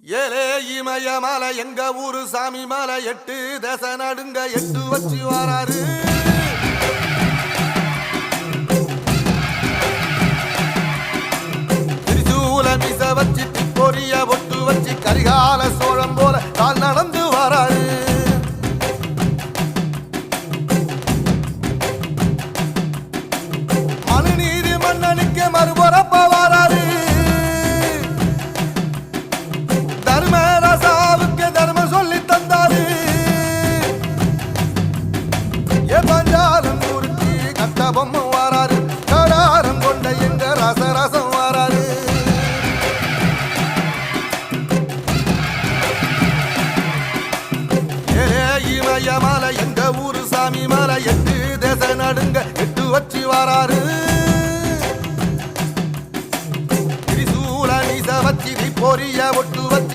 ஏலே இமயமலை எங்க ஊரு சாமி மலை 8 தேச நடுங்க 8 வச்சு வராரு. திரிசூல மிச வச்சு பொரிய ஒட்டு வச்சு கரிகால சோழம் போல கால் நடந்து வராரு. மனுநீதி மன்னனுக்கு மறுபுறப்ப வராரு. தர்மராசாவுக்கு தர்மம் சொல்லி தந்தாரு. பஞ்சாலம் ஊருக்கு கட்ட பொம்மை வாராரு. கடாரம் கொண்ட எங்க ரசரசம் வாராரு. இமயமலை எங்க ஊரு சாமி மலை 8 தேச நடுங்க 8 வச்சு வாராரு.